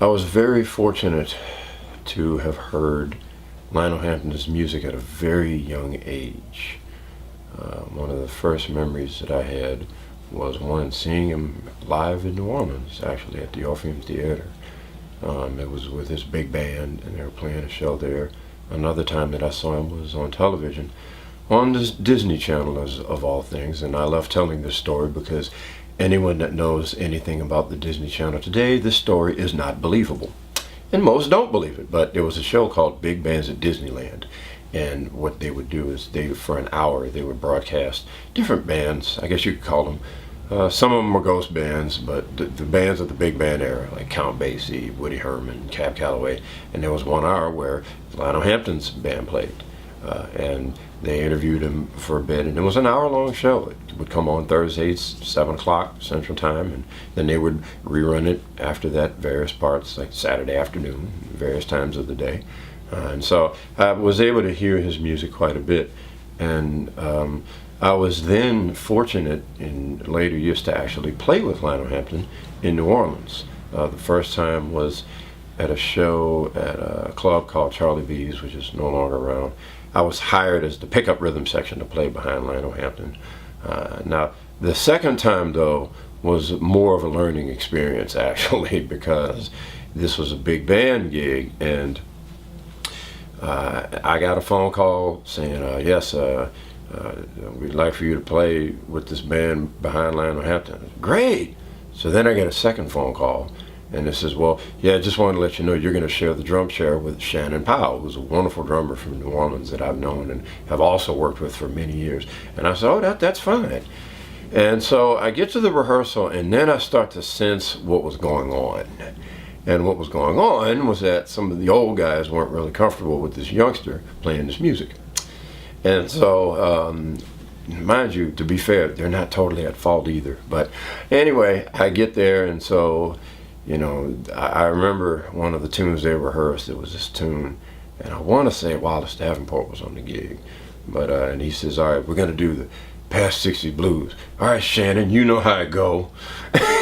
I was very fortunate to have heard Lionel Hampton's music at a very young age. One of the first memories that I had was one seeing him live in New Orleans, actually at the Orpheum Theater. It was with his big band, and they were playing a show there. Another time that I saw him was on television, on this Disney Channel of all things, and I love telling this story because anyone that knows anything about the Disney Channel today, this story is not believable. And most don't believe it, but there was a show called Big Bands at Disneyland. And what they would do is for an hour, they would broadcast different bands, I guess you could call them. Some of them were ghost bands, but the bands of the big band era, like Count Basie, Woody Herman, Cab Calloway. And there was 1 hour where Lionel Hampton's band played. And they interviewed him for a bit, and it was an hour-long show. It would come on Thursdays, 7 o'clock Central Time, and then they would rerun it after that, various parts, like Saturday afternoon, various times of the day. And so I was able to hear his music quite a bit, and I was then fortunate in later years to actually play with Lionel Hampton in New Orleans. The first time was at a show at a club called Charlie B's, which is no longer around. I was hired as the pickup rhythm section to play behind Lionel Hampton. Now, the second time, though, was more of a learning experience, actually, because this was a big band gig, and I got a phone call saying, yes, we'd like for you to play with this band behind Lionel Hampton. Great! So then I get a second phone call, and it says, well, yeah, I just wanted to let you know you're going to share the drum chair with Shannon Powell, who's a wonderful drummer from New Orleans that I've known and have also worked with for many years. And I said, oh, that's fine. And so I get to the rehearsal, and then I start to sense what was going on. And what was going on was that some of the old guys weren't really comfortable with this youngster playing this music. And so, mind you, to be fair, they're not totally at fault either. But anyway, I get there, and so, you know, I remember one of the tunes they rehearsed. It was this tune, and I want to say Wallace Davenport was on the gig. But and he says, all right, we're going to do the Past 60 Blues. All right, Shannon, you know how it go.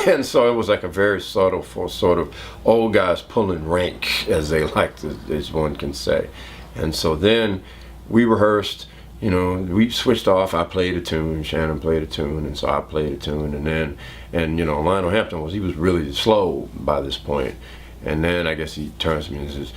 And so it was like a very subtle, sort of old guys pulling rank, as they like to, as one can say. And so then we rehearsed, you know, we switched off. I played a tune, Shannon played a tune, and so I played a tune. And you know, Lionel Hampton he was really slow by this point. And then I guess he turns to me and says,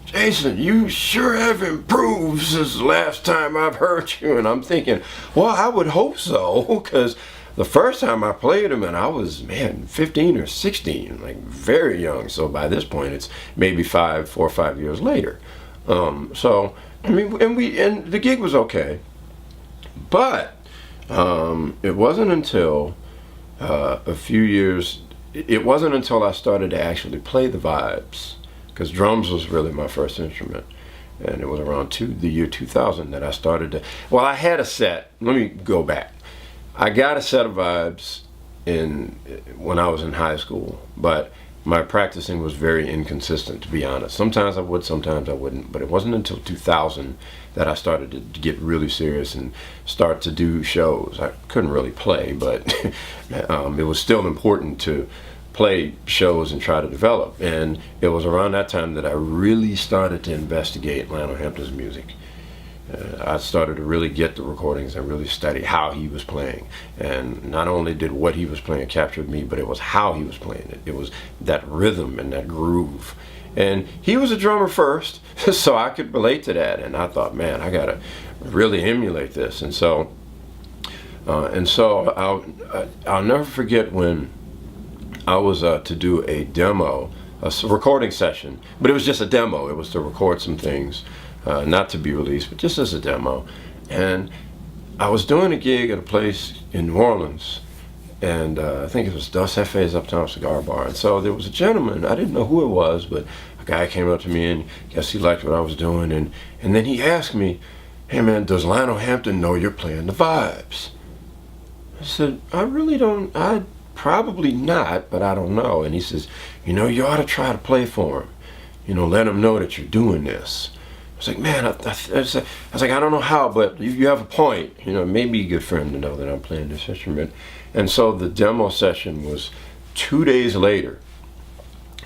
Jason, you sure have improved since the last time I've heard you. And I'm thinking, well, I would hope so, because the first time I played him, and I was, 15 or 16, like very young. So by this point, it's maybe 4 or 5 years later. So, I mean, and the gig was okay. But it wasn't until a few years, it wasn't until I started to actually play the vibes, because drums was really my first instrument, and it was around the year 2000 that I started to, well, I had a set, let me go back. I got a set of vibes when I was in high school, but my practicing was very inconsistent, to be honest. Sometimes I would, sometimes I wouldn't, but it wasn't until 2000 that I started to get really serious and start to do shows. I couldn't really play, but it was still important to play shows and try to develop. And it was around that time that I really started to investigate Lionel Hampton's music. I started to really get the recordings and really study how he was playing. And not only did what he was playing capture me, but it was how he was playing it. It was that rhythm and that groove. And he was a drummer first, so I could relate to that. And I thought, man, I gotta really emulate this. And so I'll never forget when I was to do a demo, a recording session, but it was just a demo. It was to record some things, not to be released, but just as a demo. And I was doing a gig at a place in New Orleans, and I think it was Dos Jefes Uptown Cigar Bar. And so there was a gentleman, I didn't know who it was, but a guy came up to me and I guess he liked what I was doing. And then he asked me, hey man, does Lionel Hampton know you're playing the vibes? I said, I really don't, probably not, but I don't know. And he says, you know, you ought to try to play for him. You know, let him know that you're doing this. I was like, man, I was like, I don't know how, but you have a point. You know, it may be good for him to know that I'm playing this instrument. And so the demo session was 2 days later.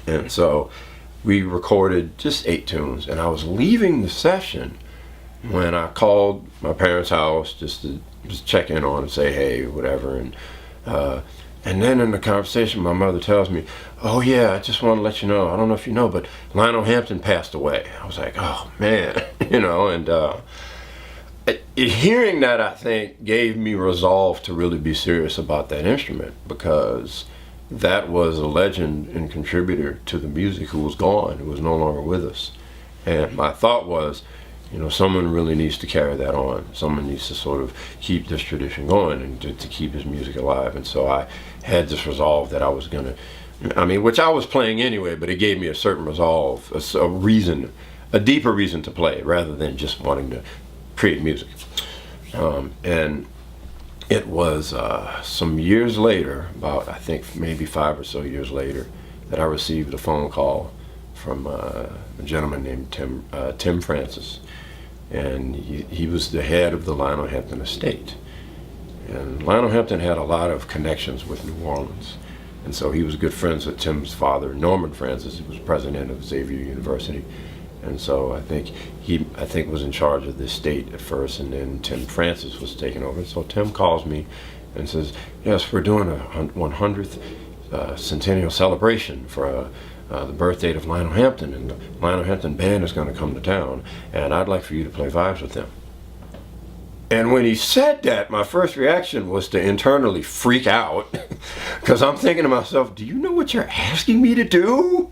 And so we recorded just 8 tunes, and I was leaving the session when I called my parents' house just to check in on and say hey, whatever. And then in the conversation, my mother tells me, oh yeah, I just want to let you know, I don't know if you know, but Lionel Hampton passed away. I was like, oh man, you know, and hearing that, I think, gave me resolve to really be serious about that instrument, because that was a legend and contributor to the music who was gone, who was no longer with us. And my thought was, you know, someone really needs to carry that on. Someone needs to sort of keep this tradition going and to keep his music alive. And so I had this resolve that I was going to, I mean, which I was playing anyway, but it gave me a certain resolve, a reason, a deeper reason to play rather than just wanting to create music. And it was some years later, about I think maybe 5 or so years later, that I received a phone call from a gentleman named Tim Francis, and he was the head of the Lionel Hampton estate. And Lionel Hampton had a lot of connections with New Orleans, and so he was good friends with Tim's father, Norman Francis, who was president of Xavier University. And so I think he was in charge of the estate at first, and then Tim Francis was taking over. So Tim calls me and says, yes, we're doing a 100th centennial celebration for the birth date of Lionel Hampton, and the Lionel Hampton Band is going to come to town, and I'd like for you to play vibes with them. And when he said that, my first reaction was to internally freak out, because I'm thinking to myself, do you know what you're asking me to do?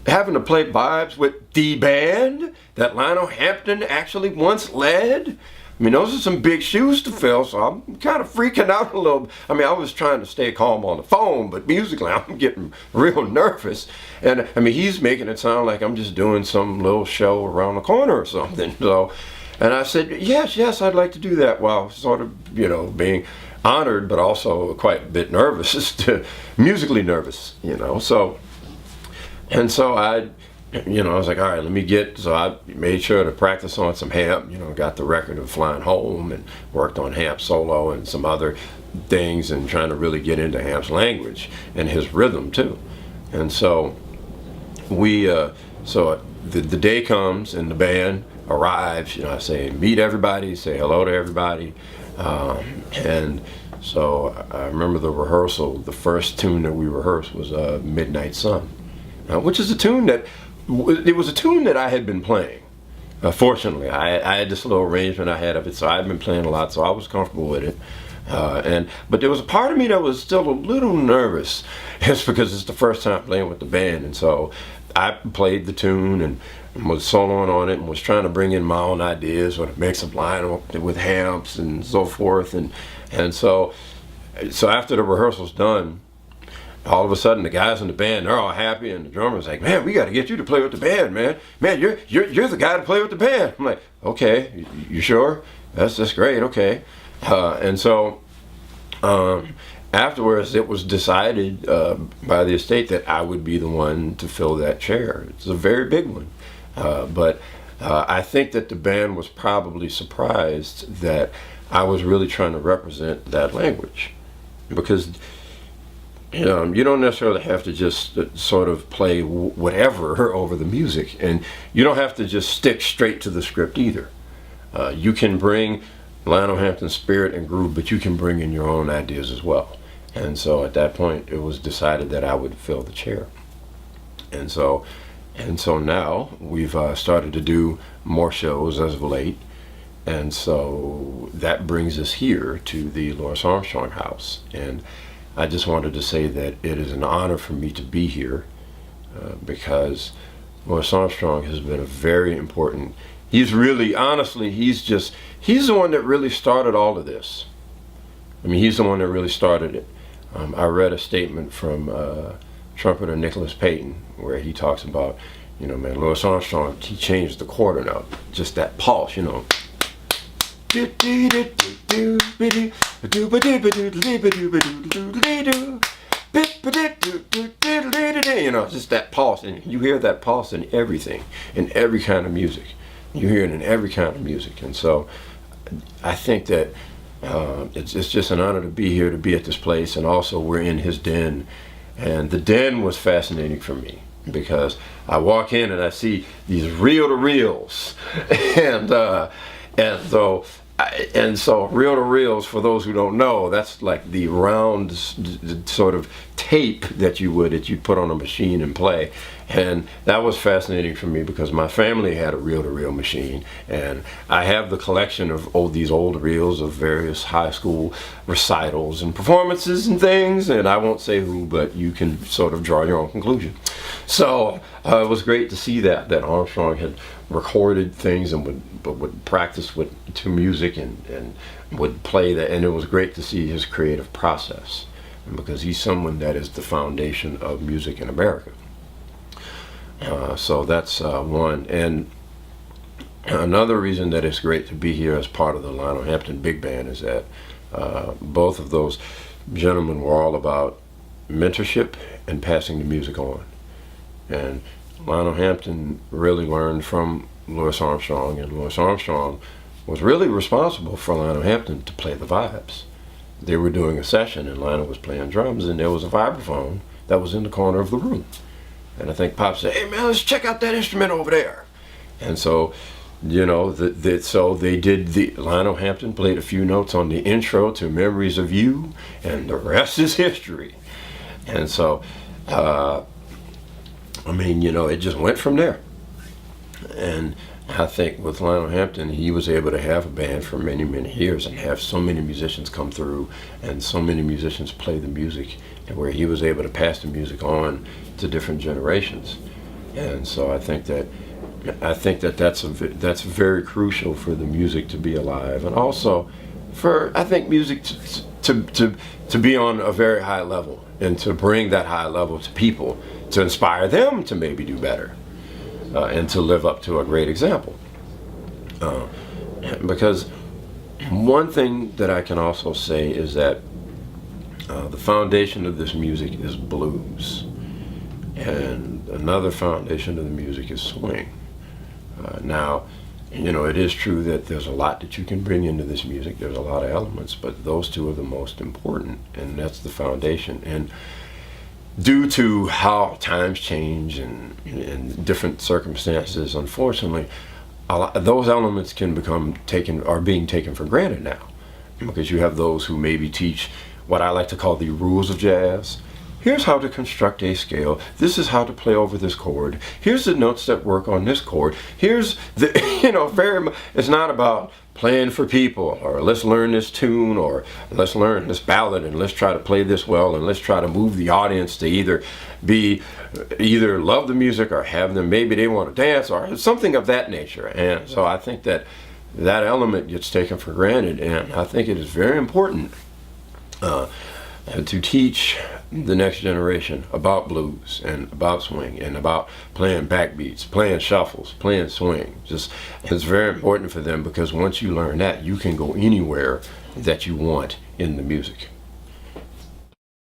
Having to play vibes with the band that Lionel Hampton actually once led? I mean, those are some big shoes to fill, so I'm kind of freaking out a little. I mean, I was trying to stay calm on the phone, but musically I'm getting real nervous. And I mean, he's making it sound like I'm just doing some little show around the corner or something. So, and I said, yes, I'd like to do that, while sort of, you know, being honored, but also quite a bit nervous, musically nervous, you know. So, and so I was like, all right, let me so I made sure to practice on some Hamp, you know, got the record of Flying Home and worked on Hamp solo and some other things, and trying to really get into Hamp's language and his rhythm too. And so the day comes and the band arrives, you know, I say, meet everybody, say hello to everybody. And so I remember the rehearsal, the first tune that we rehearsed was Midnight Sun, which is a tune that, it was a tune that I had been playing. Fortunately, I had this little arrangement I had of it, so I'd been playing a lot, so I was comfortable with it. But there was a part of me that was still a little nervous. It's because it's the first time playing with the band, and so I played the tune and was soloing on it and was trying to bring in my own ideas with a mix of Lionel with Hamps and so forth. And so after the rehearsal's done, all of a sudden the guys in the band, they're all happy, and the drummer's like, man, we got to get you to play with the band, man. Man, you're the guy to play with the band. I'm like, okay, you sure? That's great, okay. And so afterwards it was decided by the estate that I would be the one to fill that chair. It's a very big one. But I think that the band was probably surprised that I was really trying to represent that language, because you don't necessarily have to just sort of play whatever over the music, and you don't have to just stick straight to the script either. You can bring Lionel Hampton's spirit and groove, but you can bring in your own ideas as well. And so at that point it was decided that I would fill the chair. And so now we've started to do more shows as of late, and so that brings us here to the Louis Armstrong house. And I just wanted to say that it is an honor for me to be here, because Louis Armstrong has been a very important, he's really, honestly, he's the one that really started all of this. I mean, he's the one that really started it. I read a statement from trumpeter Nicholas Payton, where he talks about, you know, man, Louis Armstrong, he changed the quarter note, just that pulse, you know. You know, just that pulse, and you hear that pulse in everything, in every kind of music. You hear it in every kind of music. And so I think that it's just an honor to be here, to be at this place, and also we're in his den. And the den was fascinating for me. because I walk in and I see these reel-to-reels, and so reel-to-reels, for those who don't know, that's like the round sort of tape that you'd put on a machine and play. And that was fascinating for me because my family had a reel-to-reel machine, and I have the collection of these old reels of various high school recitals and performances and things, and I won't say who, but you can sort of draw your own conclusion. So it was great to see that Armstrong had recorded things and would practice to music and would play that, and it was great to see his creative process, because he's someone that is the foundation of music in America. So that's one. And another reason that it's great to be here as part of the Lionel Hampton Big Band is that both of those gentlemen were all about mentorship and passing the music on. And Lionel Hampton really learned from Louis Armstrong, and Louis Armstrong was really responsible for Lionel Hampton to play the vibes. They were doing a session and Lionel was playing drums, and there was a vibraphone that was in the corner of the room. And I think Pop said, "Hey man, let's check out that instrument over there." And so, you know, so they did Lionel Hampton played a few notes on the intro to Memories of You, and the rest is history. And so, I mean, you know, it just went from there. And I think with Lionel Hampton, he was able to have a band for many, many years and have so many musicians come through and so many musicians play the music, and where he was able to pass the music on to different generations. And so I think that that's very crucial for the music to be alive, and also for, I think, music to be on a very high level, and to bring that high level to people, to inspire them to maybe do better, and to live up to a great example. Because one thing that I can also say is that the foundation of this music is blues, and another foundation of the music is swing. Now, you know, it is true that there's a lot that you can bring into this music. There's a lot of elements, but those two are the most important, and that's the foundation. And due to how times change and different circumstances, unfortunately, those elements are being taken for granted now, because you have those who maybe teach what I like to call the rules of jazz. Here's how to construct a scale. This is how to play over this chord. Here's the notes that work on this chord. Here's the, you know, it's not about playing for people, or let's learn this tune, or let's learn this ballad and let's try to play this well, and let's try to move the audience to either love the music or have them, maybe they want to dance or something of that nature. And so I think that element gets taken for granted, and I think it is very important to teach the next generation about blues and about swing and about playing backbeats, playing shuffles, playing swing. It's very important for them, because once you learn that, you can go anywhere that you want in the music.